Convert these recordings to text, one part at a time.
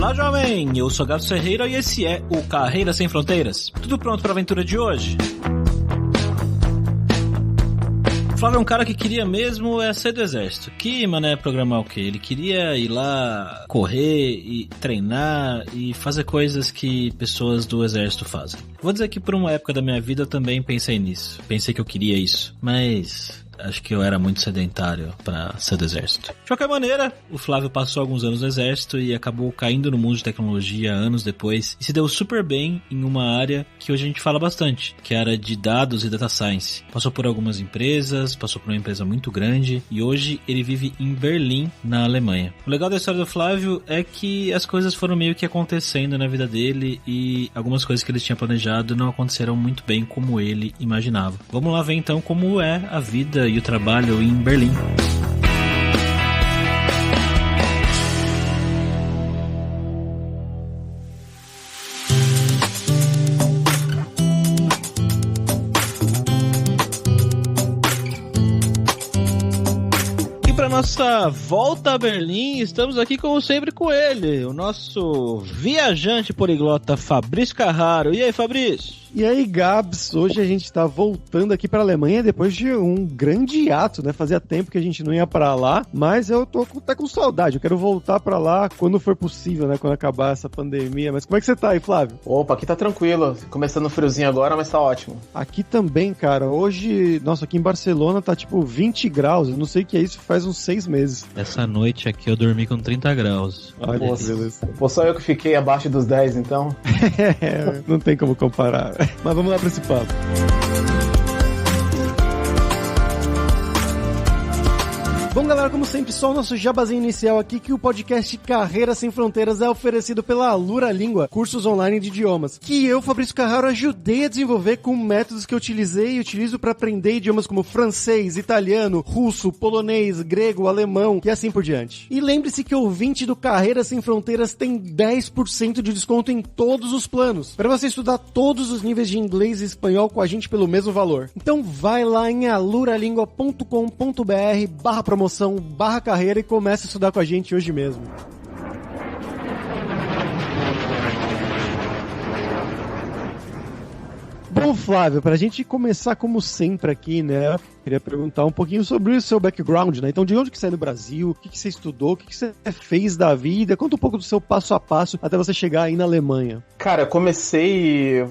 Olá, jovem! Eu sou Gato Ferreira e esse é o Carreira Sem Fronteiras. Tudo pronto para a aventura de hoje? O Flávio é um cara que queria mesmo ser do exército. Que, mané, programar o quê? Ele queria ir lá correr e treinar e fazer coisas que pessoas do exército fazem. Vou dizer que por uma época da minha vida eu também pensei nisso. Pensei que eu queria isso. Mas acho que eu era muito sedentário pra ser do exército. De qualquer maneira, o Flávio passou alguns anos no exército e acabou caindo no mundo de tecnologia anos depois e se deu super bem em uma área que hoje a gente fala bastante, que é a área de dados e data science. Passou por algumas empresas, passou por uma empresa muito grande e hoje ele vive em Berlim, na Alemanha. O legal da história do Flávio é que as coisas foram meio que acontecendo na vida dele e algumas coisas que ele tinha planejado não aconteceram muito bem como ele imaginava. Vamos lá ver então como é a vida e o trabalho em Berlim. Nossa volta a Berlim, estamos aqui como sempre com ele, o nosso viajante poliglota Fabrício Carraro. E aí, Fabrício? E aí, Gabs, hoje a gente tá voltando aqui pra Alemanha depois de um grande ato, né? Fazia tempo que a gente não ia pra lá, mas eu tô até com saudade, eu quero voltar pra lá quando for possível, né? Quando acabar essa pandemia. Mas como é que você tá aí, Flávio? Opa, aqui tá tranquilo, começando o friozinho agora, mas tá ótimo. Aqui também, cara, hoje, nossa, aqui em Barcelona tá tipo 20 graus, eu não sei o que é isso, faz uns 6 meses. Essa noite aqui eu dormi com 30 graus. Olha, beleza. Pô, só eu que fiquei abaixo dos 10, então. Não tem como comparar. Mas vamos lá para esse papo. Bom, galera, como sempre, só o nosso jabazinho inicial aqui, que o podcast Carreira Sem Fronteiras é oferecido pela Alura Língua, cursos online de idiomas, que eu, Fabrício Carraro, ajudei a desenvolver com métodos que eu utilizei e utilizo para aprender idiomas como francês, italiano, russo, polonês, grego, alemão e assim por diante. E lembre-se que o ouvinte do Carreira Sem Fronteiras tem 10% de desconto em todos os planos, para você estudar todos os níveis de inglês e espanhol com a gente pelo mesmo valor. Então vai lá em aluralingua.com.br/promoção/carreira e comece a estudar com a gente hoje mesmo. Bom, Flávio, pra gente começar como sempre aqui, né, eu queria perguntar um pouquinho sobre o seu background, né? Então, de onde que você é no Brasil? O que você estudou? O que você fez da vida? Conta um pouco do seu passo a passo até você chegar aí na Alemanha. Cara,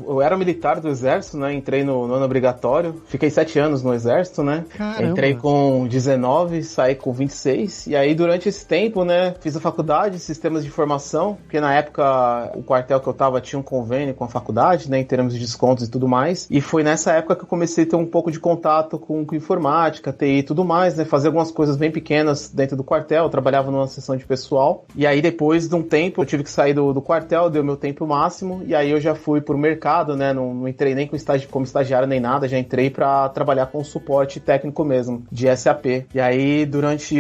eu era militar do exército, né? Entrei no ano obrigatório, fiquei 7 anos no exército, né? Caramba. Entrei com 19, saí com 26, e aí durante esse tempo, né, fiz a faculdade, sistemas de informação, porque na época o quartel que eu tava tinha um convênio com a faculdade, né, em termos de descontos e tudo mais, e foi nessa época que eu comecei a ter um pouco de contato com informática, TI e tudo mais, né, fazer algumas coisas bem pequenas dentro do quartel, eu trabalhava numa seção de pessoal, e aí depois de um tempo eu tive que sair do quartel, deu meu tempo máximo, e aí eu já fui pro mercado, né, não entrei nem como estagiário nem nada, já entrei pra trabalhar com suporte técnico mesmo, de SAP, e aí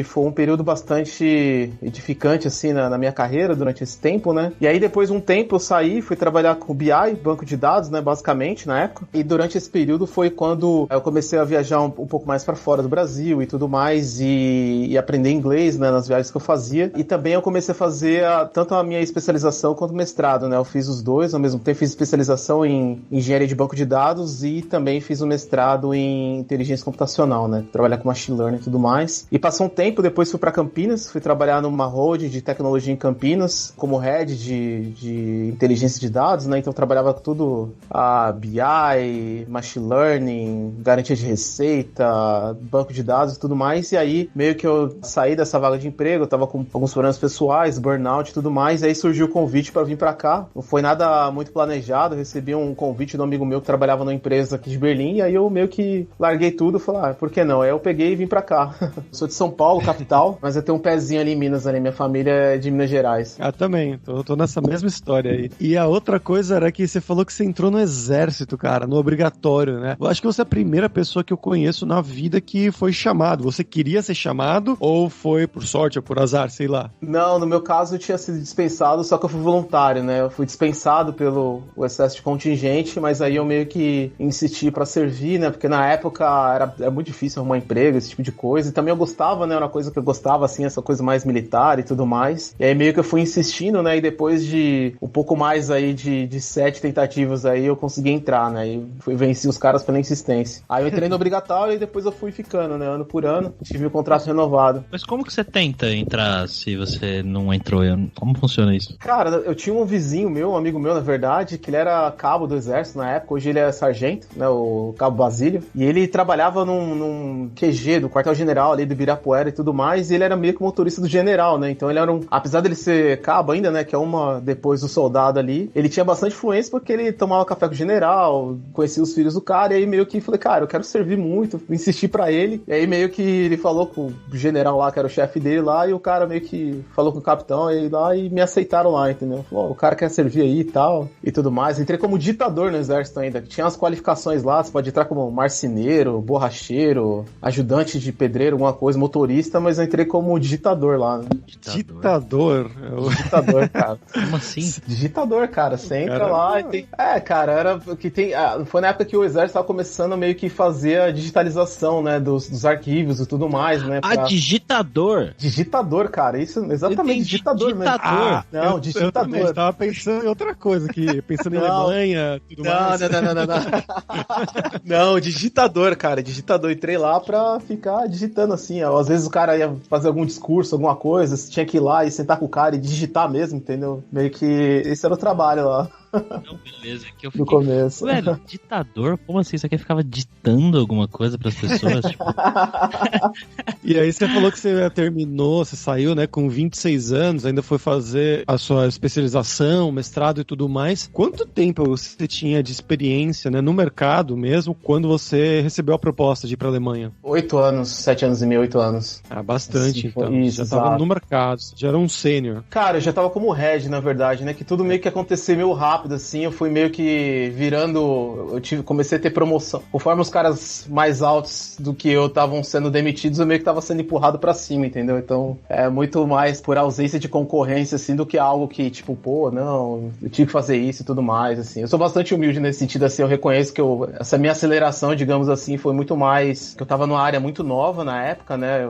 foi um período bastante edificante, assim, na minha carreira, durante esse tempo, né, e aí depois de um tempo eu saí, fui trabalhar com BI, banco de dados, né, basicamente, na época, e durante esse período foi quando eu comecei a viajar um pouco mais para fora do Brasil e tudo mais, e aprender inglês, né, nas viagens que eu fazia, e também eu comecei a fazer tanto a minha especialização quanto o mestrado, né, eu fiz os dois, ao mesmo tempo fiz especialização em engenharia de banco de dados e também fiz um mestrado em inteligência computacional, né, trabalhar com machine learning e tudo mais, e passou um tempo, depois fui para Campinas, fui trabalhar numa holding de tecnologia em Campinas, como head de inteligência de dados, né, então eu trabalhava com tudo, a BI, machine learning, garantia de receita, banco de dados e tudo mais, e aí meio que eu saí dessa vaga de emprego, eu tava com alguns problemas pessoais, burnout e tudo mais, e aí surgiu o convite pra vir pra cá, não foi nada muito planejado, eu recebi um convite de um amigo meu que trabalhava numa empresa aqui de Berlim, e aí eu meio que larguei tudo e falei, por que não? Aí eu peguei e vim pra cá. Sou de São Paulo, capital, mas eu tenho um pezinho ali em Minas, ali, minha família é de Minas Gerais. Ah, também, tô nessa mesma história aí. E a outra coisa era que você falou que você entrou no exército, cara, no obrigatório, né? Eu acho que você é a primeira pessoa que eu conheço na vida que foi chamado? Você queria ser chamado ou foi por sorte ou por azar, sei lá? Não, no meu caso eu tinha sido dispensado, só que eu fui voluntário, né? Eu fui dispensado pelo excesso de contingente, mas aí eu meio que insisti pra servir, né? Porque na época era muito difícil arrumar emprego, esse tipo de coisa. E também eu gostava, né? Era uma coisa que eu gostava, assim, essa coisa mais militar e tudo mais. E aí meio que eu fui insistindo, né? E depois de um pouco mais aí de 7 tentativas aí, eu consegui entrar, né? E venci os caras pela insistência. Aí eu entrei no obrigatório e depois eu fui ficando, né? Ano por ano, tive o contrato renovado. Mas como que você tenta entrar se você não entrou? Como funciona isso? Cara, eu tinha um vizinho meu, um amigo meu, na verdade, que ele era cabo do exército na época, hoje ele é sargento, né? O Cabo Basílio. E ele trabalhava num QG do quartel-general ali do Ibirapuera e tudo mais, e ele era meio que motorista do general, né? Então ele era apesar dele ser cabo ainda, né? Que é uma depois do soldado ali, ele tinha bastante influência porque ele tomava café com o general, conhecia os filhos do cara, e aí meio que falei, cara, eu quero servir muito, insisti pra ele, e aí meio que ele falou com o general lá, que era o chefe dele lá, e o cara meio que falou com o capitão aí lá e me aceitaram lá, entendeu? Falou, o cara quer servir aí e tal, e tudo mais. Entrei como ditador no exército ainda, tinha as qualificações lá, você pode entrar como marceneiro, borracheiro, ajudante de pedreiro, alguma coisa, motorista, mas eu entrei como digitador lá, né? Ditador? Digitador, cara. Como assim? Digitador, cara. Você entra lá e tem... cara, era que tem... foi na época que o exército tava começando a meio que fazer a digitalização, né, dos arquivos e tudo mais, né? Digitador? Digitador, cara. Isso, exatamente, digitador mesmo. Não, digitador. Eu tava pensando em outra coisa aqui, pensando em Alemanha, tudo mais. Não. Não, digitador, cara. Digitador. Entrei lá pra ficar digitando assim. Às vezes o cara ia fazer algum discurso, alguma coisa, você tinha que ir lá e sentar com o cara e digitar mesmo, entendeu? Meio que esse era o trabalho lá. Não, beleza, que eu fiquei... No começo. Velho, ditador? Como assim? Você aqui ficava ditando alguma coisa pras pessoas? Tipo... E aí você falou que você terminou, você saiu, né, com 26 anos, ainda foi fazer a sua especialização, mestrado e tudo mais. Quanto tempo você tinha de experiência, né, no mercado mesmo, quando você recebeu a proposta de ir pra Alemanha? 8 anos, 7 anos e meio, 8 anos. Bastante, assim, então. Isso, já tava no mercado, já era um sênior. Cara, eu já tava como head, na verdade, né, que tudo meio que aconteceu meio rápido, assim, eu fui meio que virando, comecei a ter promoção. Conforme os caras mais altos do que eu estavam sendo demitidos, eu meio que tava sendo empurrado pra cima, entendeu? Então, é muito mais por ausência de concorrência, assim, do que algo que, tipo, pô, não, eu tive que fazer isso e tudo mais, assim. Eu sou bastante humilde nesse sentido, assim, eu reconheço que essa minha aceleração, digamos assim, foi muito mais, que eu tava numa área muito nova na época, né,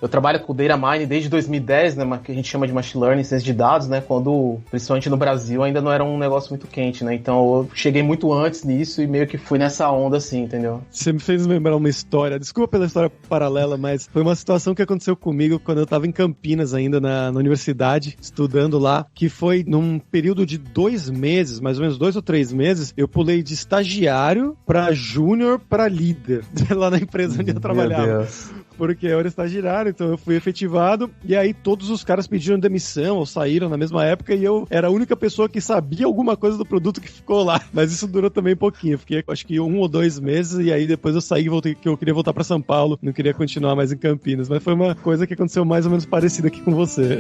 eu trabalho com Data Mining desde 2010, né, que a gente chama de Machine Learning, ciência de dados, né, quando, principalmente no Brasil, ainda não era um negócio muito quente, né? Então eu cheguei muito antes nisso e meio que fui nessa onda assim, entendeu? Você me fez lembrar uma história, desculpa pela história paralela, mas foi uma situação que aconteceu comigo quando eu tava em Campinas ainda, na universidade, estudando lá, que foi num período de 2 meses, mais ou menos 2 ou 3 meses, eu pulei de estagiário pra júnior pra líder, lá na empresa onde eu trabalhava. Meu Deus. Porque eu era estagiário, então eu fui efetivado, e aí todos os caras pediram demissão ou saíram na mesma época, e eu era a única pessoa que sabia alguma coisa do produto que ficou lá. Mas isso durou também pouquinho, eu fiquei acho que 1 ou 2 meses, e aí depois eu saí e voltei, que eu queria voltar pra São Paulo, não queria continuar mais em Campinas, mas foi uma coisa que aconteceu mais ou menos parecida aqui com você.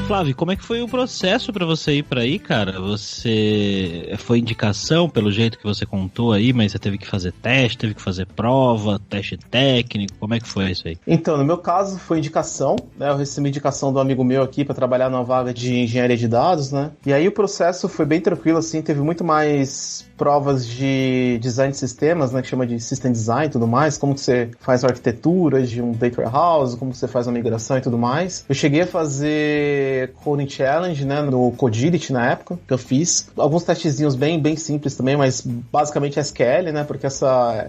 Flávio, como é que foi o processo pra você ir pra aí, cara? Você foi indicação pelo jeito que você contou aí, mas você teve que fazer teste, teve que fazer prova, teste técnico, como é que foi isso aí? Então, no meu caso foi indicação, né? Eu recebi indicação do amigo meu aqui pra trabalhar numa vaga de engenharia de dados, né? E aí o processo foi bem tranquilo, assim, teve muito mais provas de design de sistemas, né, que chama de system design e tudo mais, como que você faz a arquitetura de um data warehouse, como que você faz a migração e tudo mais. Eu cheguei a fazer coding challenge, né, no Codility na época, que eu fiz. Alguns testezinhos bem simples também, mas basicamente SQL, né, porque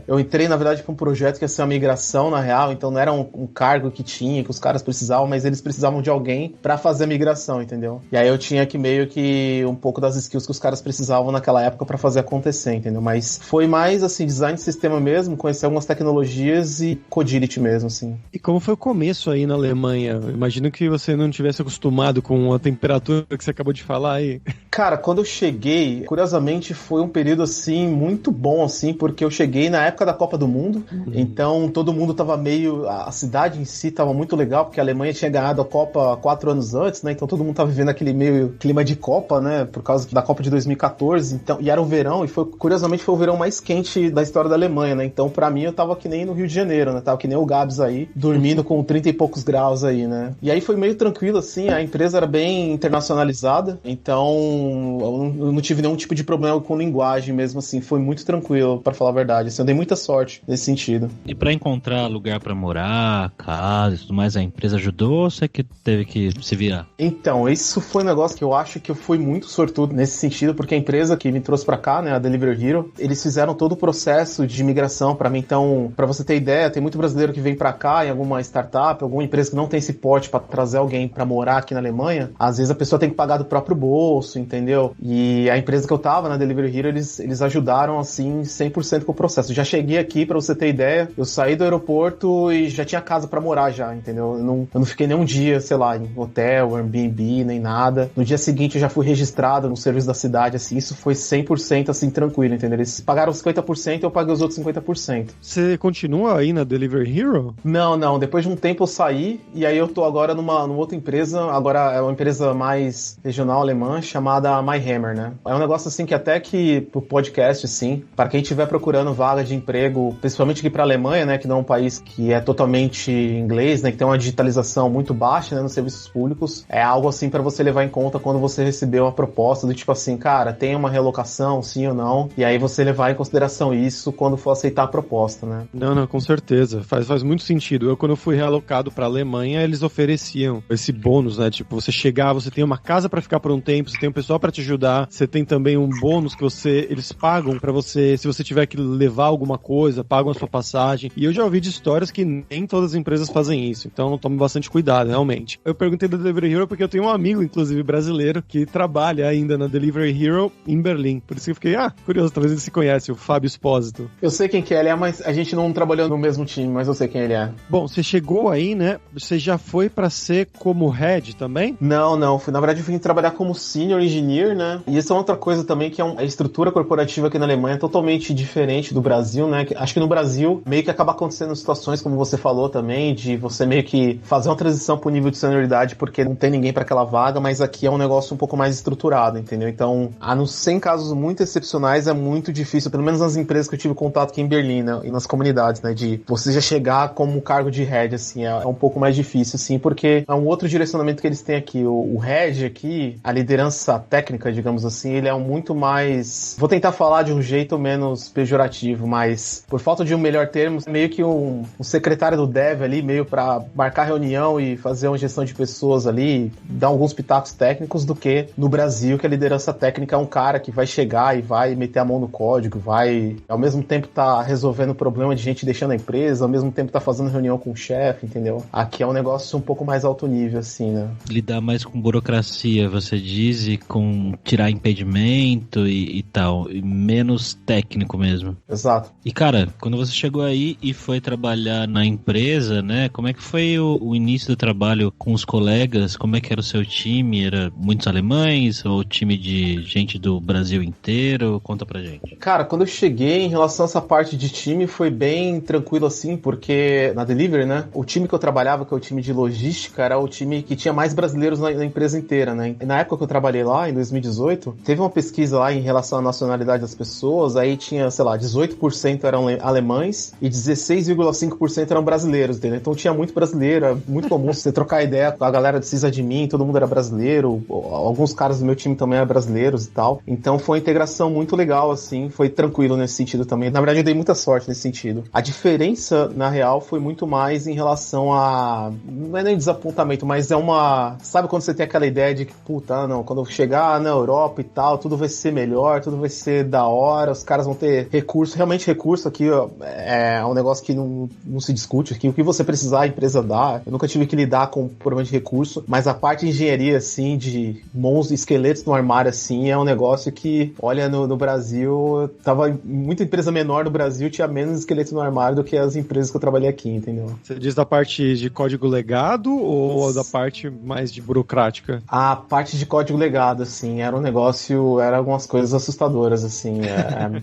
eu entrei, na verdade, para um projeto que ia ser uma migração, na real, então não era um cargo que tinha, que os caras precisavam, mas eles precisavam de alguém para fazer a migração, entendeu? E aí eu tinha que meio que um pouco das skills que os caras precisavam naquela época para fazer a acontecer, entendeu? Mas foi mais, assim, design de sistema mesmo, conhecer algumas tecnologias e Codility mesmo, assim. E como foi o começo aí na Alemanha? Eu imagino que você não tivesse acostumado com a temperatura que você acabou de falar aí. Cara, quando eu cheguei, curiosamente, foi um período, assim, muito bom, assim, porque eu cheguei na época da Copa do Mundo, então todo mundo tava meio... A cidade em si tava muito legal, porque a Alemanha tinha ganhado a Copa 4 anos antes, né? Então todo mundo tava vivendo aquele meio clima de Copa, né? Por causa da Copa de 2014, então, e era o verão, e curiosamente foi o verão mais quente da história da Alemanha, né? Então, pra mim, eu tava que nem no Rio de Janeiro, né? Tava que nem o Gabs aí, dormindo com 30 e poucos graus aí, né? E aí foi meio tranquilo, assim, a empresa era bem internacionalizada, então eu não tive nenhum tipo de problema com linguagem mesmo, assim, foi muito tranquilo, pra falar a verdade, assim, eu dei muita sorte nesse sentido. E pra encontrar lugar pra morar, casa e tudo mais, a empresa ajudou ou você que teve que se virar? Então, isso foi um negócio que eu acho que eu fui muito sortudo nesse sentido, porque a empresa que me trouxe pra cá, né, a Delivery Hero, eles fizeram todo o processo de migração pra mim. Então, pra você ter ideia, tem muito brasileiro que vem pra cá em alguma startup, alguma empresa que não tem esse porte pra trazer alguém pra morar aqui na Alemanha, às vezes a pessoa tem que pagar do próprio bolso, entendeu? E a empresa que eu tava, na Delivery Hero, eles ajudaram, assim, 100% com o processo. Já cheguei aqui, pra você ter ideia, eu saí do aeroporto e já tinha casa pra morar já, entendeu? Eu não fiquei nem um dia, sei lá, em hotel, Airbnb, nem nada. No dia seguinte eu já fui registrado no serviço da cidade, assim, isso foi 100% assim, tranquilo, entendeu? Eles pagaram 50% e eu paguei os outros 50%. Você continua aí na Delivery Hero? Não. Depois de um tempo eu saí e aí eu tô agora numa outra empresa, agora é uma empresa mais regional alemã, chamada MyHammer, né? É um negócio assim que até que pro podcast, assim, para quem estiver procurando vaga de emprego, principalmente aqui pra Alemanha, né, que não é um país que é totalmente inglês, né, que tem uma digitalização muito baixa, né, nos serviços públicos, é algo assim para você levar em conta quando você receber uma proposta do tipo assim, cara, tem uma relocação, sim ou não, e aí você levar em consideração isso quando for aceitar a proposta, né? Não, com certeza. Faz muito sentido. Quando eu fui realocado pra Alemanha, eles ofereciam esse bônus, né? Tipo, você chegar, você tem uma casa pra ficar por um tempo, você tem um pessoal pra te ajudar, você tem também um bônus que eles pagam pra você, se você tiver que levar alguma coisa, pagam a sua passagem. E eu já ouvi de histórias que nem todas as empresas fazem isso, então tome bastante cuidado, realmente. Eu perguntei da Delivery Hero porque eu tenho um amigo, inclusive brasileiro, que trabalha ainda na Delivery Hero em Berlim. Por isso que eu fiquei, curioso, talvez ele se conhece, o Fábio Espósito. Eu sei quem que ele é, mas a gente não trabalhou no mesmo time, mas eu sei quem ele é. Bom, você chegou aí, né? Você já foi pra ser como head também? Não. Na verdade, eu fui trabalhar como senior engineer, né? E isso é outra coisa também, que a estrutura corporativa aqui na Alemanha é totalmente diferente do Brasil, né? Acho que no Brasil, meio que acaba acontecendo situações, como você falou também, de você meio que fazer uma transição pro nível de senioridade porque não tem ninguém pra aquela vaga, mas aqui é um negócio um pouco mais estruturado, entendeu? Então, a não ser em casos muito excepcionais, é muito difícil, pelo menos nas empresas que eu tive contato aqui em Berlim, né? E nas comunidades, né? De você já chegar como cargo de head, assim, é um pouco mais difícil, assim, porque é um outro direcionamento que eles têm aqui. O head aqui, a liderança técnica, digamos assim, ele é muito mais... Vou tentar falar de um jeito menos pejorativo, mas por falta de um melhor termo, meio que um secretário do dev ali, meio pra marcar reunião e fazer uma gestão de pessoas ali, dar alguns pitacos técnicos, do que no Brasil, que a liderança técnica é um cara que vai chegar e vai meter a mão no código, vai ao mesmo tempo tá resolvendo o problema de gente deixando a empresa, ao mesmo tempo tá fazendo reunião com o chefe, entendeu? Aqui é um negócio um pouco mais alto nível, assim, né? Lidar mais com burocracia, você diz, e com tirar impedimento e tal, e menos técnico mesmo. Exato. E cara, quando você chegou aí e foi trabalhar na empresa, né, como é que foi o início do trabalho com os colegas? Como é que era o seu time? Era muitos alemães ou time de gente do Brasil inteiro? Conta pra gente. Cara, quando eu cheguei, em relação a essa parte de time, foi bem tranquilo assim, porque na Delivery, né, o time que eu trabalhava, que é o time de logística, era o time que tinha mais brasileiros na empresa inteira, né? E na época que eu trabalhei lá, em 2018, teve uma pesquisa lá em relação à nacionalidade das pessoas, aí tinha, sei lá, 18% eram alemães e 16,5% eram brasileiros, entendeu? Então tinha muito brasileiro, é muito comum você trocar ideia com a galera de sysadmin, todo mundo era brasileiro, alguns caras do meu time também eram brasileiros e tal. Então foi uma integração muito legal, assim, foi tranquilo nesse sentido também. Na verdade, eu dei muita sorte nesse sentido. A diferença, na real, foi muito mais em relação a... Não é nem desapontamento, mas é uma... Sabe quando você tem aquela ideia de que, puta, não, quando eu chegar na Europa e tal, tudo vai ser melhor, tudo vai ser da hora, os caras vão ter recurso. Realmente, recurso aqui ó, é um negócio que não se discute aqui. O que você precisar, a empresa dá. Eu nunca tive que lidar com problema de recurso, mas a parte de engenharia, assim, de monstros, esqueletos no armário, assim, é um negócio que, olha, no Brasil, tava muita empresa menor no Brasil, tinha menos esqueleto no armário do que as empresas que eu trabalhei aqui, entendeu? Você diz da parte de código legado ou da parte mais de burocrática? A parte de código legado, assim, era um negócio, eram algumas coisas assustadoras, assim,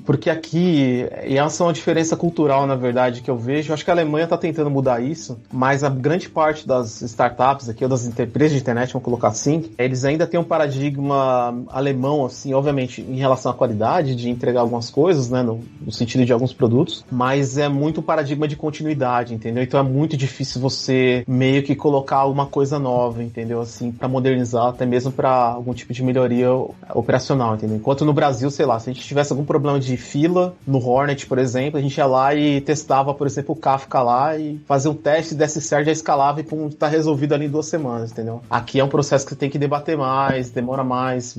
porque aqui, e essa é uma diferença cultural, na verdade, que eu vejo, acho que a Alemanha tá tentando mudar isso, mas a grande parte das startups aqui, ou das empresas de internet, vamos colocar assim, eles ainda têm um paradigma alemão, assim, obviamente, em relação à qualidade, de entregar algumas coisas, né, no sentido de alguns produtos, mas é muito um paradigma de continuidade, entendeu? Então é muito difícil você meio que colocar uma coisa nova, entendeu? Assim, pra modernizar, até mesmo pra algum tipo de melhoria operacional, entendeu? Enquanto no Brasil, sei lá, se a gente tivesse algum problema de fila, no Hornet, por exemplo, a gente ia lá e testava, por exemplo, o Kafka lá e fazia um teste, desse certo, já escalava e pum, tá resolvido ali em 2 semanas, entendeu? Aqui é um processo que você tem que debater mais, demora mais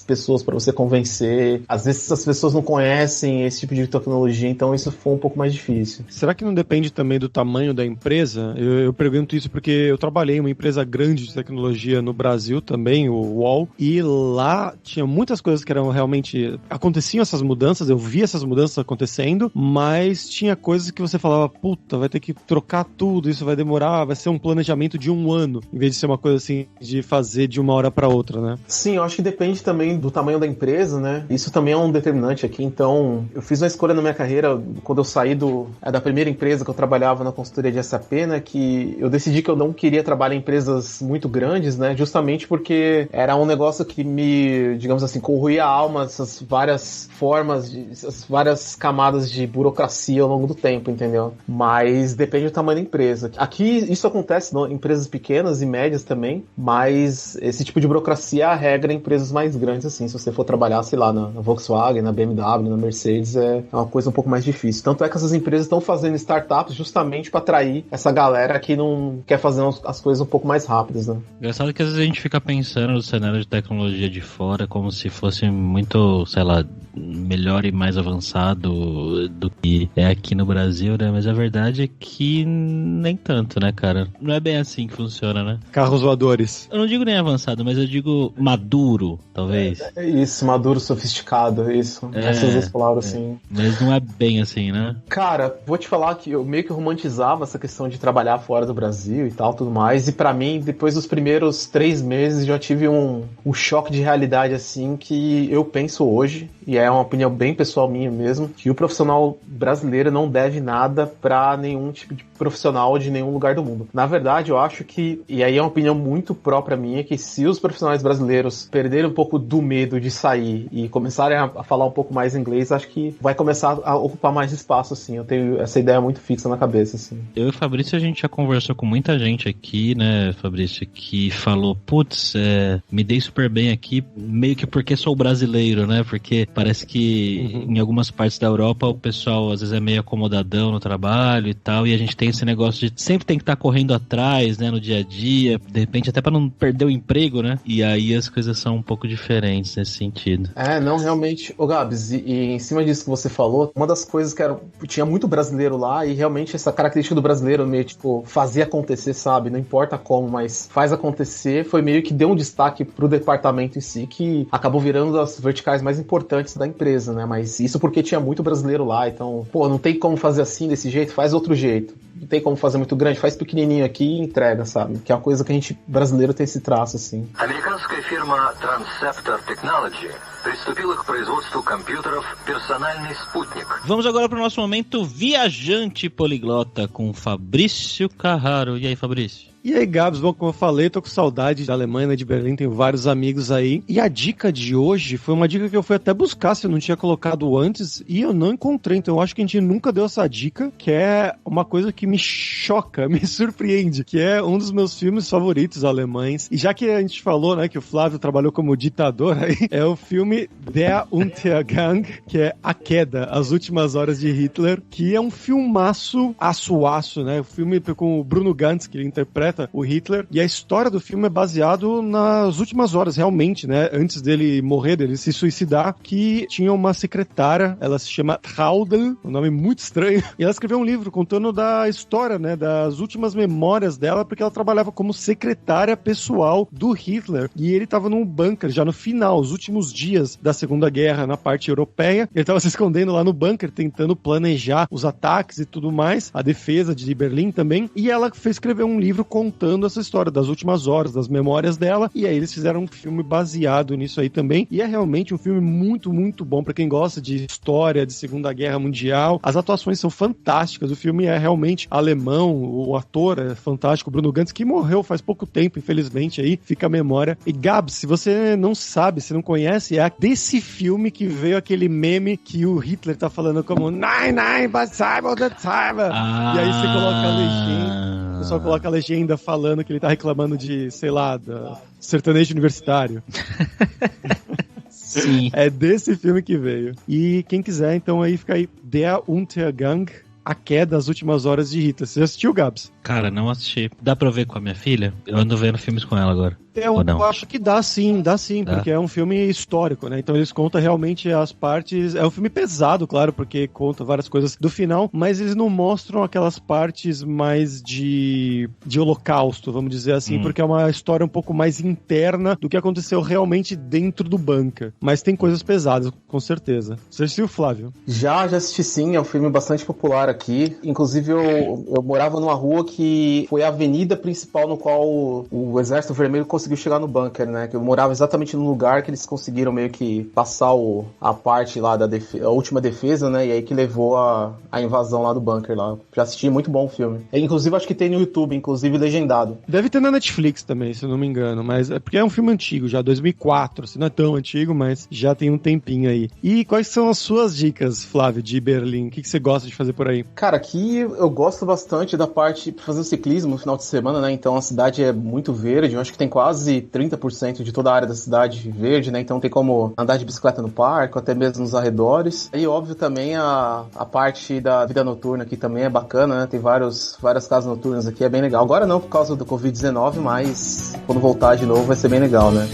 pessoas pra você convencer. Às vezes essas pessoas não conhecem esse tipo de tecnologia, então isso foi um pouco mais difícil. Será que não depende também do tamanho da empresa? Eu pergunto isso porque eu trabalhei em uma empresa grande de tecnologia no Brasil também, o UOL, e lá tinha muitas coisas que eram realmente... Aconteciam essas mudanças, eu via essas mudanças acontecendo, mas tinha coisas que você falava, puta, vai ter que trocar tudo, isso vai demorar, vai ser um planejamento de 1 ano, em vez de ser uma coisa assim, de fazer de uma hora pra outra, né? Sim, eu acho que depende também do tamanho da empresa, né? Isso também é um determinante aqui, então eu fiz uma escolha na minha carreira, quando eu saí da primeira empresa que eu trabalhava na consultoria de SAP, né, que eu decidi que eu não queria trabalhar em empresas muito grandes, né, justamente porque era um negócio que me, digamos assim, corroía a alma, essas várias formas, essas várias camadas de burocracia ao longo do tempo, entendeu? Mas depende do tamanho da empresa. Aqui isso acontece em empresas pequenas e médias também, mas esse tipo de burocracia é a regra em empresas mais grandes, assim. Se você for trabalhar, sei lá, na Volkswagen, na BMW, na Mercedes, é uma coisa um pouco mais difícil. Tanto é que essas empresas estão fazendo startups justamente para atrair essa galera que não quer fazer as coisas um pouco mais rápidas, né? Engraçado que às vezes a gente fica pensando no cenário de tecnologia de fora como se fosse muito, sei lá, melhor e mais avançado do que é aqui no Brasil, né? Mas a verdade é que nem tanto, né, cara? Não é bem assim que funciona, né? Carros voadores. Eu não digo nem avançado, mas eu digo maduro, talvez. É isso, maduro, sofisticado, isso. Essas duas palavras, assim. Mas não é bem assim, né? Cara, vou te falar que eu meio que romantizava essa questão de trabalhar fora do Brasil e tal, tudo mais. E pra mim, depois dos primeiros 3 meses, já tive um choque de realidade, assim, que eu penso hoje, e é uma opinião bem pessoal minha mesmo, que o profissional brasileiro não deve nada pra nenhum tipo de profissional de nenhum lugar do mundo. Na verdade, eu acho que, e aí é uma opinião muito própria minha, que se os profissionais brasileiros perderem um pouco do medo de sair e começarem a falar um pouco mais inglês, acho que vai começar a ocupar mais espaço, assim. Eu tenho essa ideia muito fixa na cabeça, assim. Eu e o Fabrício, a gente já conversou com muita gente aqui, né, Fabrício, que falou, putz, me dei super bem aqui, meio que porque sou brasileiro, né, porque parece que em algumas partes da Europa o pessoal às vezes é meio acomodadão no trabalho e tal, e a gente tem esse negócio de sempre tem que estar correndo atrás, né, no dia a dia, de repente até pra não perder o emprego, né, e aí as coisas são um pouco diferentes nesse sentido. Não, realmente. Ô Gabs, e em cima disso que você falou, uma das coisas que tinha muito brasileiro lá, e realmente essa característica do brasileiro meio, tipo, fazer acontecer, sabe? Não importa como, mas faz acontecer, foi meio que deu um destaque pro departamento em si, que acabou virando das verticais mais importantes da empresa, né? Mas isso porque tinha muito brasileiro lá, então, pô, não tem como fazer assim, desse jeito, faz outro jeito. Não tem como fazer muito grande, faz pequenininho aqui e entrega, sabe? Que é uma coisa que a gente, brasileiro, tem esse traço, assim. Американская фирма Transceptor Technology приступила к производству компьютеров «Персональный спутник». Vamos agora para o nosso momento viajante poliglota com Fabrício Carraro. E aí, Fabrício? E aí, Gabs, bom, como eu falei, tô com saudade da Alemanha, né, de Berlim, tenho vários amigos aí. E a dica de hoje foi uma dica que eu fui até buscar, se eu não tinha colocado antes, e eu não encontrei. Então eu acho que a gente nunca deu essa dica, que é uma coisa que me choca, me surpreende, que é um dos meus filmes favoritos alemães. E já que a gente falou, né, que o Flávio trabalhou como ditador aí, é o filme Der Untergang, que é A Queda, As Últimas Horas de Hitler, que é um filmaço, aço, né? O filme com o Bruno Gantz, que ele interpreta, mata o Hitler, e a história do filme é baseado nas últimas horas, realmente, né, antes dele morrer, dele se suicidar, que tinha uma secretária, ela se chama Traudl, um nome muito estranho, e ela escreveu um livro contando da história, né, das últimas memórias dela, porque ela trabalhava como secretária pessoal do Hitler, e ele tava num bunker, já no final, os últimos dias da Segunda Guerra, na parte europeia, ele tava se escondendo lá no bunker, tentando planejar os ataques e tudo mais, a defesa de Berlim também, e ela fez escrever um livro contando essa história das últimas horas, das memórias dela, e aí eles fizeram um filme baseado nisso aí também, e é realmente um filme muito, muito bom pra quem gosta de história, de Segunda Guerra Mundial. As atuações são fantásticas, o filme é realmente alemão, o ator é fantástico, Bruno Gantz, que morreu faz pouco tempo, infelizmente, aí fica a memória. E Gabs, se você não sabe, se não conhece, é desse filme que veio aquele meme que o Hitler tá falando como Nein, nein, but Cyber the Cyber. E aí você coloca a legenda, o pessoal coloca a legenda falando que ele tá reclamando de, sei lá, da sertanejo universitário. Sim. É desse filme que veio. E quem quiser, então aí fica aí Der Untergang, A Queda, as Últimas Horas de Hitler. Você já assistiu, Gabs? Cara, não assisti. Dá pra ver com a minha filha? Eu ando vendo filmes com ela agora. Eu acho que dá sim, porque é um filme histórico, né? Então eles contam realmente as partes... É um filme pesado, claro, porque conta várias coisas do final, mas eles não mostram aquelas partes mais de holocausto, vamos dizer assim, porque é uma história um pouco mais interna do que aconteceu realmente dentro do bunker. Mas tem coisas pesadas, com certeza. Você assistiu, Flávio? Já assisti sim, é um filme bastante popular aqui. Inclusive eu morava numa rua que foi a avenida principal no qual o Exército Vermelho conseguiu chegar no bunker, né? Que eu morava exatamente no lugar que eles conseguiram meio que passar a parte lá a última defesa, né? E aí que levou a invasão lá do bunker lá. Já assisti, muito bom o filme. Inclusive acho que tem no YouTube, inclusive legendado. Deve ter na Netflix também, se eu não me engano, mas é porque é um filme antigo, já 2004, assim, não é tão antigo, mas já tem um tempinho aí. E quais são as suas dicas, Flávio, de Berlim? O que você gosta de fazer por aí? Cara, aqui eu gosto bastante da parte de fazer o ciclismo no final de semana, né? Então a cidade é muito verde, eu acho que tem quase 30% de toda a área da cidade verde, né? Então tem como andar de bicicleta no parque, ou até mesmo nos arredores. E óbvio também a parte da vida noturna aqui também é bacana, né? Tem várias casas noturnas aqui, é bem legal. Agora não por causa do Covid-19, mas quando voltar de novo vai ser bem legal, né?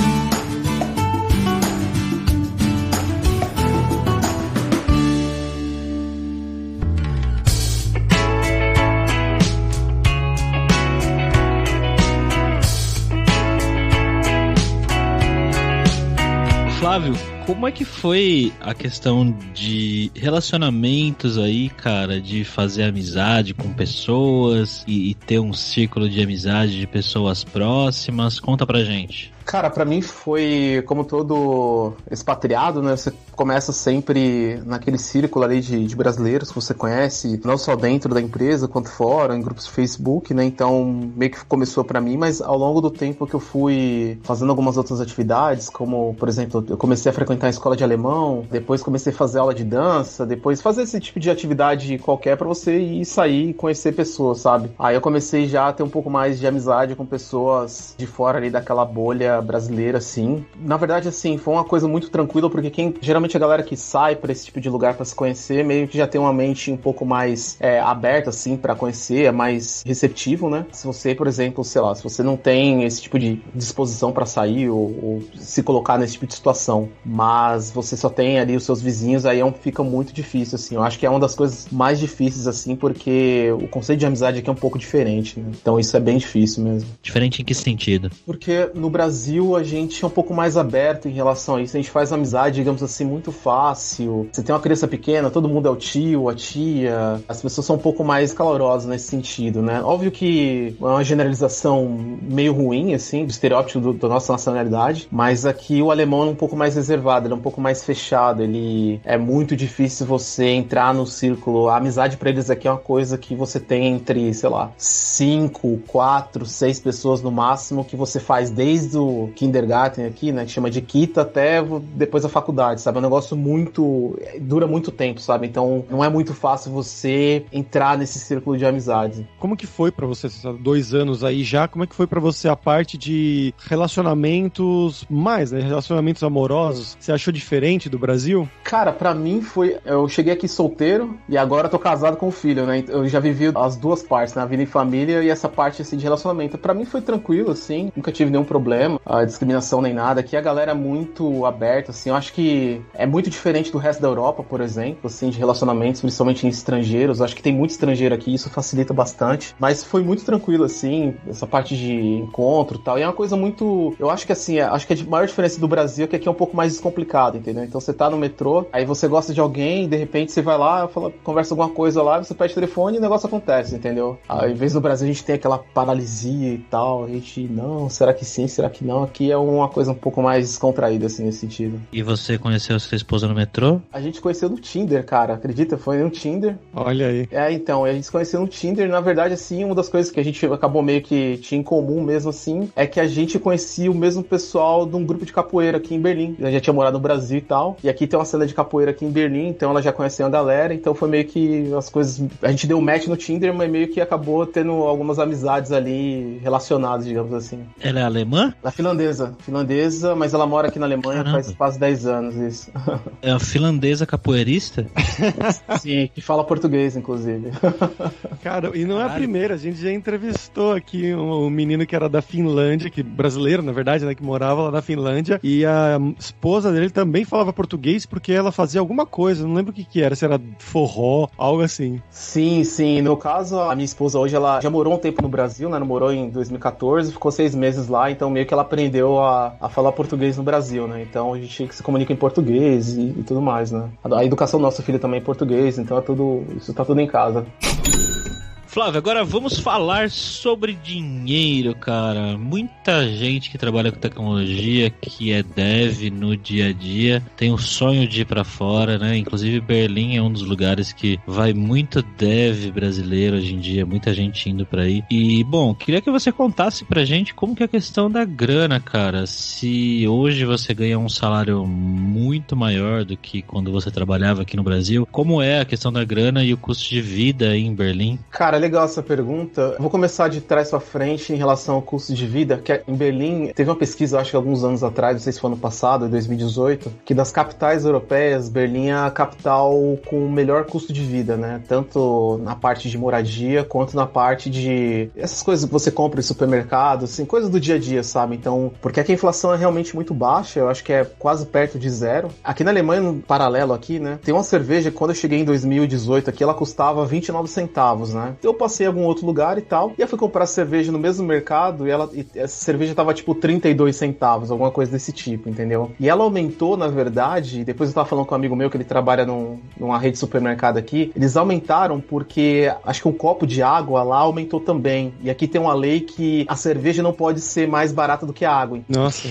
Flávio, como é que foi a questão de relacionamentos aí, cara, de fazer amizade com pessoas e ter um círculo de amizade de pessoas próximas? Conta pra gente. Cara, pra mim foi como todo expatriado, né? Você começa sempre naquele círculo ali de brasileiros que você conhece, não só dentro da empresa, quanto fora, em grupos de Facebook, né? Então, meio que começou pra mim, mas ao longo do tempo que eu fui fazendo algumas outras atividades, como, por exemplo, eu comecei a frequentar a escola de alemão, depois comecei a fazer aula de dança, depois fazer esse tipo de atividade qualquer pra você ir sair e conhecer pessoas, sabe? Aí eu comecei já a ter um pouco mais de amizade com pessoas de fora ali daquela bolha brasileira, assim. Na verdade, assim, foi uma coisa muito tranquila, porque geralmente a galera que sai pra esse tipo de lugar pra se conhecer, meio que já tem uma mente um pouco mais aberta, assim, pra conhecer, é mais receptivo, né? Se você, por exemplo, sei lá, se você não tem esse tipo de disposição pra sair ou se colocar nesse tipo de situação, mas você só tem ali os seus vizinhos, aí fica muito difícil, assim. Eu acho que é uma das coisas mais difíceis, assim, porque o conceito de amizade aqui é um pouco diferente, né? Então isso é bem difícil mesmo. Diferente em que sentido? Porque no Brasil a gente é um pouco mais aberto em relação a isso. A gente faz amizade, digamos assim, muito fácil. Você tem uma criança pequena, todo mundo é o tio, a tia. As pessoas são um pouco mais calorosas nesse sentido, né? Óbvio que é uma generalização meio ruim, assim, do estereótipo da nossa nacionalidade, mas aqui o alemão é um pouco mais reservado, ele é um pouco mais fechado, ele é muito difícil você entrar no círculo. A amizade pra eles aqui é uma coisa que você tem entre, sei lá, 5, 4, 6 pessoas no máximo, que você faz desde do kindergarten aqui, né, que chama de Kita, até depois da faculdade, sabe? É um negócio dura muito tempo, sabe? Então não é muito fácil você entrar nesse círculo de amizades. Como que foi pra você, 2 anos aí já, como é que foi pra você a parte de relacionamentos né, relacionamentos amorosos? Você achou diferente do Brasil? Cara, pra mim eu cheguei aqui solteiro e agora tô casado com um filho, né? Eu já vivi as duas partes, né? A vida em família e essa parte, assim, de relacionamento. Pra mim foi tranquilo, assim, nunca tive nenhum problema, discriminação nem nada. Aqui a galera é muito aberta, assim, eu acho que é muito diferente do resto da Europa, por exemplo, assim, de relacionamentos, principalmente em estrangeiros. Eu acho que tem muito estrangeiro aqui, isso facilita bastante, mas foi muito tranquilo, assim, essa parte de encontro e tal, e é uma coisa muito, eu acho que assim, acho que a maior diferença do Brasil é que aqui é um pouco mais descomplicado, entendeu? Então você tá no metrô, aí você gosta de alguém, de repente você vai lá, conversa alguma coisa lá, você pede o telefone e o negócio acontece, entendeu? Ao invés do Brasil a gente tem aquela paralisia e tal, a gente, não, será que sim, será que não? Aqui é uma coisa um pouco mais descontraída, assim, nesse sentido. E você conheceu sua esposa no metrô? A gente conheceu no Tinder, cara, acredita? Foi no Tinder. Olha aí. Então, a gente se conheceu no Tinder, na verdade, assim, uma das coisas que a gente acabou meio que tinha em comum mesmo, assim, é que a gente conhecia o mesmo pessoal de um grupo de capoeira aqui em Berlim. Eu já tinha morado no Brasil e tal, e aqui tem uma cena de capoeira aqui em Berlim, então ela já conhecia a galera, então foi meio que as coisas... A gente deu um match no Tinder, mas meio que acabou tendo algumas amizades ali relacionadas, digamos assim. Ela é alemã? Ela é finlandesa, mas ela mora aqui na Alemanha. Caramba. Faz quase 10 anos, isso. É a finlandesa capoeirista? Sim, que fala português, inclusive. Cara, e não é a primeira, a gente já entrevistou aqui um menino que era da Finlândia, brasileiro, na verdade, né, que morava lá na Finlândia, e a esposa dele também falava português porque ela fazia alguma coisa, não lembro o que era, se era forró, algo assim. Sim, no caso, a minha esposa hoje, ela já morou um tempo no Brasil, né, ela morou em 2014, ficou 6 meses lá, então meio que ela aprendeu a falar português no Brasil, né, então a gente se comunica em português e tudo mais, né. A educação do nosso filho também é em português, então isso tá tudo em casa. Flávio, agora vamos falar sobre dinheiro, cara. Muita gente que trabalha com tecnologia, que é dev no dia a dia, tem o sonho de ir pra fora, né? Inclusive Berlim é um dos lugares que vai muito dev brasileiro hoje em dia, muita gente indo pra aí. E, bom, queria que você contasse pra gente como que é a questão da grana, cara. Se hoje você ganha um salário muito maior do que quando você trabalhava aqui no Brasil, como é a questão da grana e o custo de vida aí em Berlim? Cara, legal essa pergunta. Vou começar de trás pra frente em relação ao custo de vida, que em Berlim teve uma pesquisa, acho que alguns anos atrás, não sei se foi ano passado, em 2018, que das capitais europeias, Berlim é a capital com o melhor custo de vida, né? Tanto na parte de moradia, quanto na parte de essas coisas que você compra em supermercado, assim, coisas do dia a dia, sabe? Então, porque aqui a inflação é realmente muito baixa, eu acho que é quase perto de zero. Aqui na Alemanha, no paralelo aqui, né? Tem uma cerveja que quando eu cheguei em 2018 aqui, ela custava 29 centavos, né? Eu passei em algum outro lugar e tal, e eu fui comprar cerveja no mesmo mercado e essa cerveja tava tipo 32 centavos, alguma coisa desse tipo, entendeu? E ela aumentou, na verdade, depois eu tava falando com um amigo meu que ele trabalha numa rede de supermercado aqui, eles aumentaram porque acho que um copo de água lá aumentou também, e aqui tem uma lei que a cerveja não pode ser mais barata do que a água. Nossa.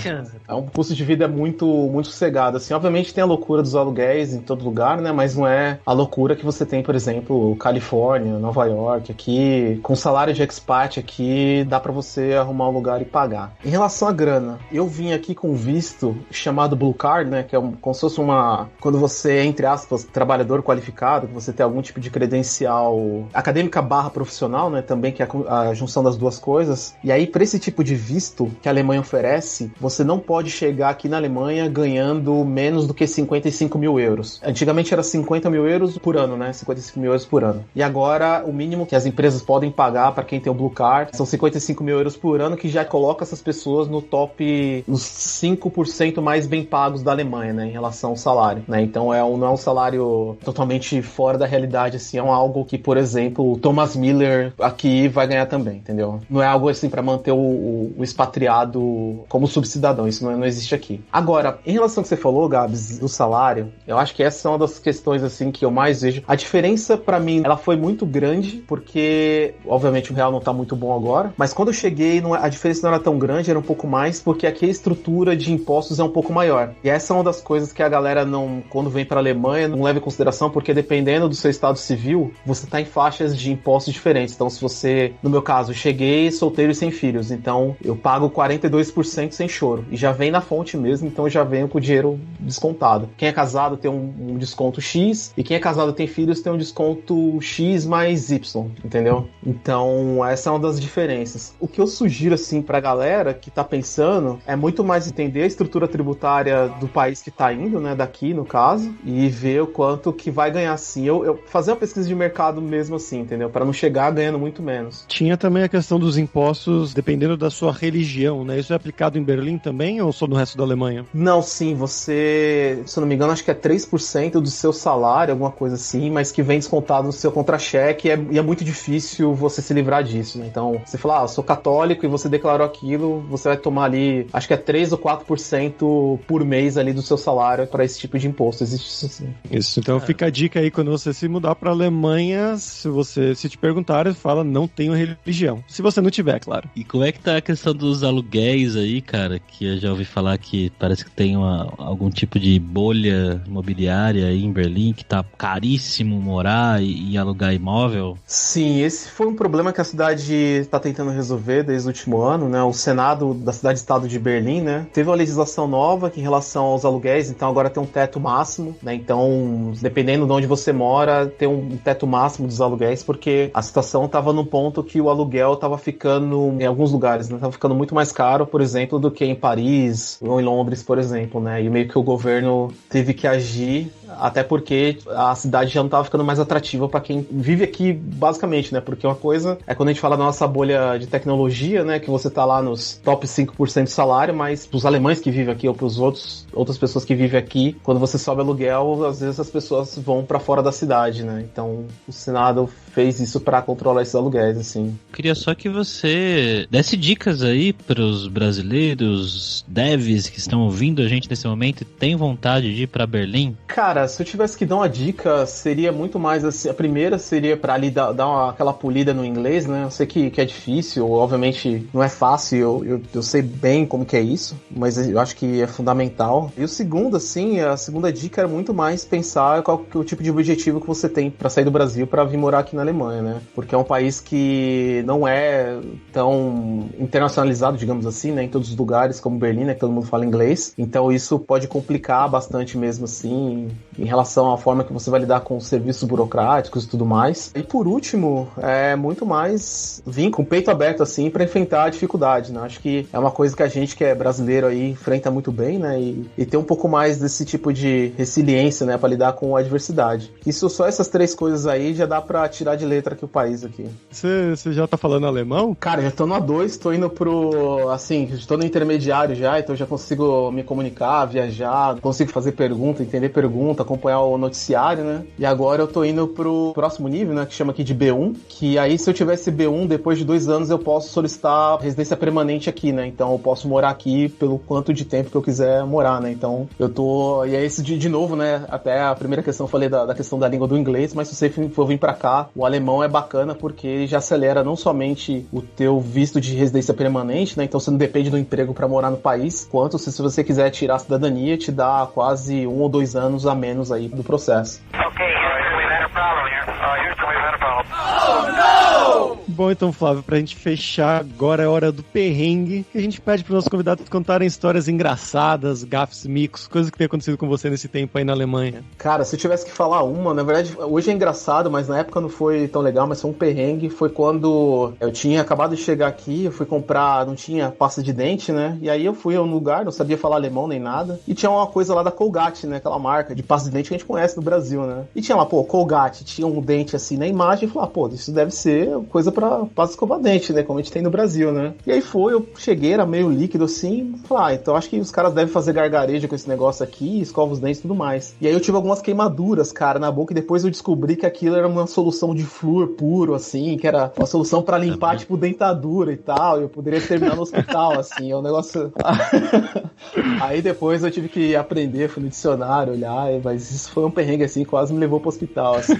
É um custo de vida muito, muito sossegado, assim, obviamente tem a loucura dos aluguéis em todo lugar, né, mas não é a loucura que você tem, por exemplo, Califórnia, Nova York, aqui, com salário de expat aqui, dá pra você arrumar um lugar e pagar. Em relação à grana, eu vim aqui com visto chamado Blue Card, né, que é como se fosse quando você é, entre aspas, trabalhador qualificado, que você tem algum tipo de credencial acadêmica / profissional, né, também, que é a junção das duas coisas. E aí, pra esse tipo de visto que a Alemanha oferece, você não pode chegar aqui na Alemanha ganhando menos do que 55 mil euros. Antigamente era 50 mil euros por ano, né, 55 mil euros por ano. E agora, o mínimo que as empresas podem pagar para quem tem o Blue Card são 55 mil euros por ano, que já coloca essas pessoas no top, nos 5% mais bem pagos da Alemanha, né, em relação ao salário, né, então não é um salário totalmente fora da realidade, assim, é algo que, por exemplo, o Thomas Miller aqui vai ganhar também, entendeu? Não é algo assim para manter o expatriado como subcidadão, isso não existe aqui. Agora, em relação ao que você falou, Gabs, do salário, eu acho que essa é uma das questões, assim, que eu mais vejo. A diferença, para mim, ela foi muito grande, porque porque, obviamente, o real não tá muito bom agora, mas quando eu cheguei, a diferença não era tão grande, era um pouco mais, porque aqui a estrutura de impostos é um pouco maior. E essa é uma das coisas que a galera não, quando vem pra Alemanha, não leva em consideração, porque dependendo do seu estado civil, você tá em faixas de impostos diferentes. Então, se você, no meu caso, cheguei solteiro e sem filhos, então eu pago 42% sem choro. E já vem na fonte mesmo, então eu já venho com o dinheiro descontado. Quem é casado tem um desconto X, e quem é casado e tem filhos tem um desconto X mais Y, entendeu? Então, essa é uma das diferenças. O que eu sugiro, assim, pra galera que tá pensando, é muito mais entender a estrutura tributária do país que tá indo, né, daqui, no caso, e ver o quanto que vai ganhar, assim. Eu fazer uma pesquisa de mercado mesmo, assim, entendeu? Pra não chegar ganhando muito menos. Tinha também a questão dos impostos, dependendo da sua religião, né? Isso é aplicado em Berlim também, ou só no resto da Alemanha? Não, sim, você, se eu não me engano, acho que é 3% do seu salário, alguma coisa assim, mas que vem descontado no seu contra-cheque, e é muito difícil você se livrar disso, né? Então, você fala, eu sou católico, e você declarou aquilo, você vai tomar ali, acho que é 3 ou 4% por mês ali do seu salário para esse tipo de imposto. Existe isso sim. Isso, então fica a dica aí, quando você se mudar pra Alemanha, se te perguntarem, fala, não tenho religião. Se você não tiver, claro. E como é que tá a questão dos aluguéis aí, cara? Que eu já ouvi falar que parece que tem algum tipo de bolha imobiliária aí em Berlim, que tá caríssimo morar e alugar imóvel. Sim, esse foi um problema que a cidade está tentando resolver desde o último ano, né? O Senado da cidade-estado de Berlim, né, teve uma legislação nova que, em relação aos aluguéis, então agora tem um teto máximo, né? Então, dependendo de onde você mora, tem um teto máximo dos aluguéis, porque a situação estava no ponto que o aluguel estava ficando, em alguns lugares, né, estava ficando muito mais caro, por exemplo, do que em Paris ou em Londres, por exemplo, né? E meio que o governo teve que agir, até porque a cidade já não estava ficando mais atrativa para quem vive aqui, basicamente, né? Porque uma coisa é quando a gente fala da nossa bolha de tecnologia, né? Que você tá lá nos top 5% de salário, mas pros alemães que vivem aqui ou pros outras pessoas que vivem aqui, quando você sobe aluguel, às vezes as pessoas vão para fora da cidade, né? Então o Senado fez isso para controlar esses aluguéis, assim. Queria só que você desse dicas aí pros brasileiros, devs que estão ouvindo a gente nesse momento e têm vontade de ir para Berlim. Cara, se eu tivesse que dar uma dica, seria muito mais assim, a primeira seria pra ali dar aquela polida no inglês, né? Eu sei que é difícil, obviamente não é fácil, eu sei bem como que é isso, mas eu acho que é fundamental. E o segundo, assim, a segunda dica era muito mais pensar qual que é o tipo de objetivo que você tem pra sair do Brasil pra vir morar aqui na Alemanha, né? Porque é um país que não é tão internacionalizado, digamos assim, né? Em todos os lugares, como Berlim, né? Que todo mundo fala inglês. Então isso pode complicar bastante mesmo, assim, em relação à forma que você vai lidar com os serviços burocráticos e tudo mais. E por último, é muito mais vir com o peito aberto assim para enfrentar a dificuldade, né? Acho que é uma coisa que a gente que é brasileiro aí enfrenta muito bem, né? E ter um pouco mais desse tipo de resiliência, né? Para lidar com a adversidade. Isso, só essas três coisas aí já dá para tirar de letra aqui o país aqui. Você já tá falando alemão? Cara, já tô no A2, tô indo pro, assim, estou no intermediário já, então já consigo me comunicar, viajar, consigo fazer pergunta, entender pergunta, acompanhar o noticiário, né? E agora eu tô indo pro próximo nível, né? Que chama aqui de B1, que aí se eu tivesse B1, depois de 2 anos eu posso solicitar residência permanente aqui, né? Então eu posso morar aqui pelo quanto de tempo que eu quiser morar, né? Então eu tô... E é esse de novo, né? Até a primeira questão eu falei da questão da língua do inglês, mas se você for vir pra cá, o alemão é bacana porque ele já acelera não somente o teu visto de residência permanente, né? Então você não depende do emprego pra morar no país, quanto se você quiser tirar a cidadania, te dá quase 1 ou 2 anos a menos aí do processo. Bom, então, Flávio, pra gente fechar, agora é hora do perrengue, que a gente pede pros nossos convidados contarem histórias engraçadas, gafes, micos, coisas que tem acontecido com você nesse tempo aí na Alemanha. Cara, se eu tivesse que falar uma, na verdade, hoje é engraçado, mas na época não foi tão legal, mas foi um perrengue, foi quando eu tinha acabado de chegar aqui, eu fui comprar, não tinha pasta de dente, né, e aí eu fui a um lugar, não sabia falar alemão nem nada, e tinha uma coisa lá da Colgate, né, aquela marca de pasta de dente que a gente conhece no Brasil, né, e tinha lá, Colgate, tinha um dente assim na imagem, e falei, isso deve ser coisa pra pasta de escovar dente, né? Como a gente tem no Brasil, né? E aí eu cheguei, era meio líquido assim, falei, então acho que os caras devem fazer gargarejo com esse negócio aqui, escova os dentes e tudo mais. E aí eu tive algumas queimaduras, cara, na boca, e depois eu descobri que aquilo era uma solução de flúor puro, assim, que era uma solução pra limpar, tipo, dentadura e tal, e eu poderia terminar no hospital, assim, é um negócio... Aí depois eu tive que aprender, fui no dicionário, olhar, mas isso foi um perrengue, assim, quase me levou pro hospital, assim.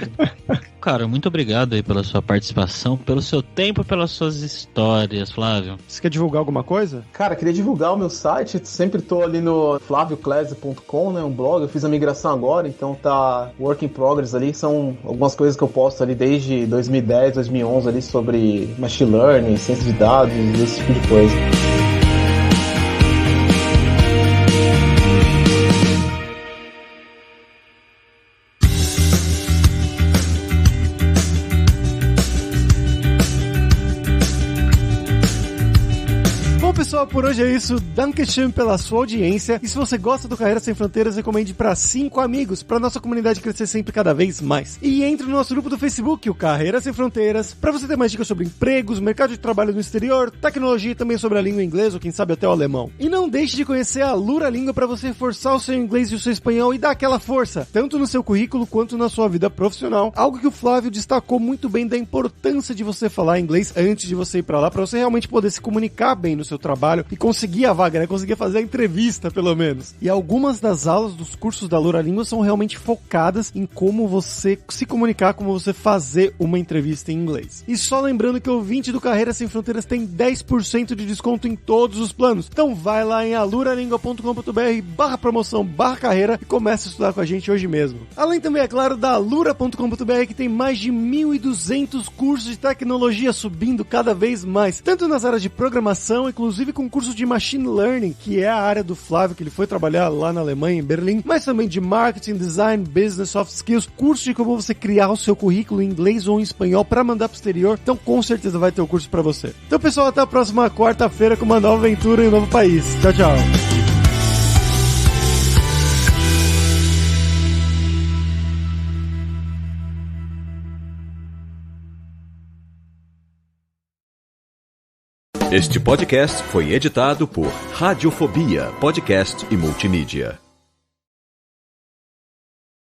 cara, muito obrigado aí pela sua participação, pelo seu tempo, pelas suas histórias, Flávio. Você quer divulgar alguma coisa? Cara, queria divulgar o meu site, sempre tô ali no flavioclese.com, né, um blog, eu fiz a migração agora, então tá work in progress ali, são algumas coisas que eu posto ali desde 2010, 2011 ali sobre machine learning, ciência de dados, esse tipo de coisa. Pessoal, por hoje é isso. Dankeschön pela sua audiência. E se você gosta do Carreira Sem Fronteiras, recomende para 5 amigos, para nossa comunidade crescer sempre cada vez mais. E entre no nosso grupo do Facebook, o Carreira Sem Fronteiras, para você ter mais dicas sobre empregos, mercado de trabalho no exterior, tecnologia e também sobre a língua inglesa, ou quem sabe até o alemão. E não deixe de conhecer a Lura Língua para você forçar o seu inglês e o seu espanhol e dar aquela força, tanto no seu currículo quanto na sua vida profissional. Algo que o Flávio destacou muito bem da importância de você falar inglês antes de você ir para lá, para você realmente poder se comunicar bem no seu trabalho e conseguir a vaga, né? Conseguir fazer a entrevista, pelo menos. E algumas das aulas dos cursos da Lura Língua são realmente focadas em como você se comunicar, como você fazer uma entrevista em inglês. E só lembrando que o ouvinte do Carreira Sem Fronteiras tem 10% de desconto em todos os planos. Então vai lá em aluralingua.com.br/promoção/carreira e comece a estudar com a gente hoje mesmo. Além também, é claro, da alura.com.br, que tem mais de 1.200 cursos de tecnologia subindo cada vez mais, tanto nas áreas de programação, inclusive com curso de Machine Learning, que é a área do Flávio, que ele foi trabalhar lá na Alemanha, em Berlim, mas também de Marketing, Design, Business, Soft Skills, curso de como você criar o seu currículo em inglês ou em espanhol para mandar pro exterior. Então com certeza vai ter o curso para você. Então pessoal, até a próxima quarta-feira com uma nova aventura em um novo país. Tchau, tchau. Este podcast foi editado por Radiofobia, podcast e multimídia.